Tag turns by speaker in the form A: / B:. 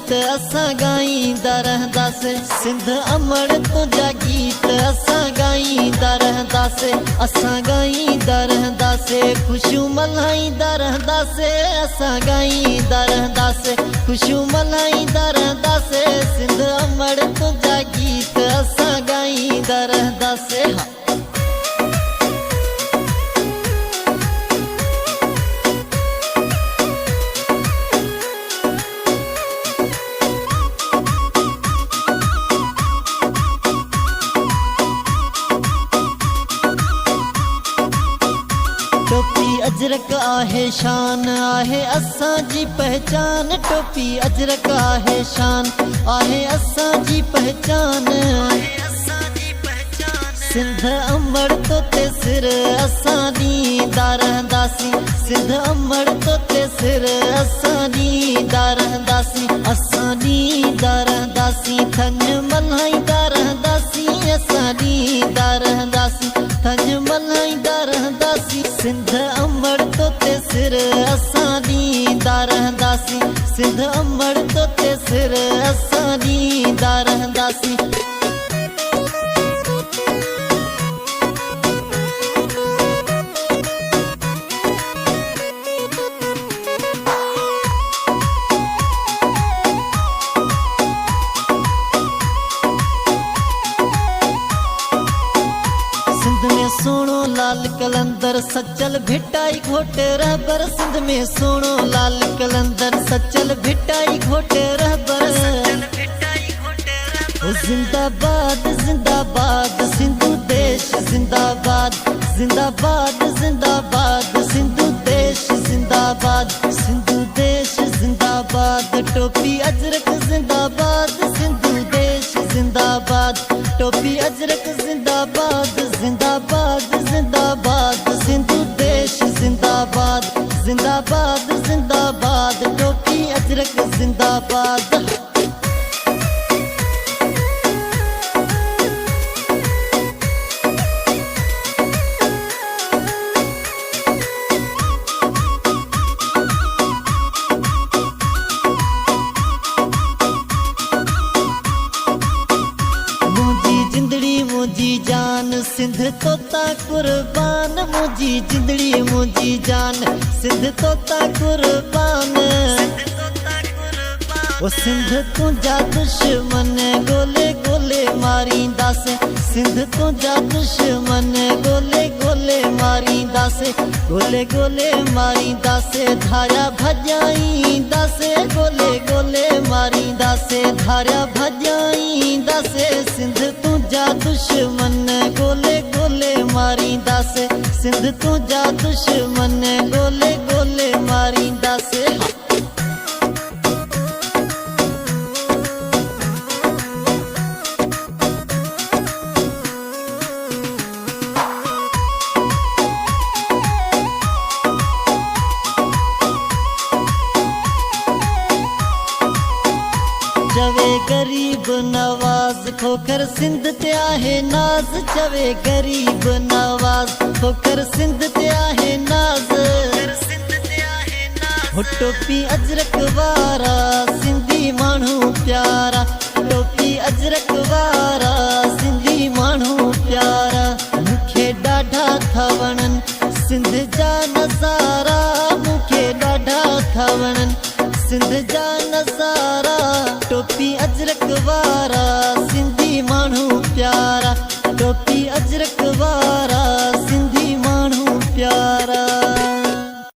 A: गीत असां गाईंदा रहंदासीं। सिंध अमड़ तुंहिंजा गीत असां गाईंदा रहंदासीं। असां गाईंदा रहंदासीं, ख़ुशियूं मल्हाईंदा रहंदासीं। असां गाईंदा रहंदासीं, ख़ुशियूं मल्हाईंदा रहंदासीं। सिंध अमड़ तुंहिंजा गीत असां गाईंदा रहंदासीं। टोपी अजरक आहे शान आहे असांजी पहचान। टोपी अजरक आहे शान आहे असांजी पहचान। सिंध अमड़ तोते सिर असां ॾींदा रहंदासीं। सिंध अमड़ तोते सिर असां ॾींदा रहंदासीं। असां ॾींदा रहंदासीं, थञ मल्हाईंदा रहंदासीं। असां ॾींदा रहंदासीं, थञ मल्हाईंदा रहंदासीं। सिंध अमड़ तोते सिर असां ॾींदा रहंदासीं। सिंध अमड़ तोते सिर असां ॾींदा रहंदासीं। सिंध में सोणो लाल कलंदर सचल भिटाई घोटे रहबर। सिंध में सोणो लाल कलंदर सचल भिटाई घोटे रहबर। जिंदाबाद जिंदाबाद सिंधु देश जिंदाबाद। जिंदाबाद जिंदाबाद सिंधु देश जिंदाबाद। सिंधु देश जिंदाबाद। टोपी अजरक जिंदाबाद सिंधु देश जिंदाबाद। टोपी अजरक जिंदाबाद जिंदाबाद जिंदाबाद सिंधु देश जिंदाबाद। जिंदाबाद जिंदाबाद टोपी अजरक जिंदाबाद। मुंहिंजी जान सिंध तोता कुर्बान। मुंहिंजी जिंदड़ी मुंहिंजी जान सिंध तोता कुर्बान। ओ सिंध तुंहिंजा दुश्मन ॻोल्हे ॻोल्हे मारींदासीं। सिंध तुंहिंजा दुश्मन ॻोल्हे ॻोल्हे मारींदासीं। ॻोल्हे ॻोल्हे मारींदासीं, धारिया भॼाईंदासीं। ॻोल्हे ॻोल्हे मारींदासीं, धारिया भॼाईंदासीं। सिंध तुंहिंजा दुश्मन ॻोल्हे ॻोल्हे मारींदासीं। सिंध तुंहिंजा दुश्मन ॻोल्हे ॻोल्हे मारींदासीं। चवे गरीब नवाज खोखर सिंध ते आहे नाज़। चवे गरीब नवाज खोखर सिंध ते आहे नाज़। हो टोपी अजरक वारा सिंधी माण्हू प्यारा। टोपी अजरक वारा सिंधी माण्हू प्यारा। मूंखे ॾाढा था वणनि सिंध जा नज़ारा। मूंखे ॾाढा था वणनि सिंध जा नज़ारा। टोपी अजरक वारा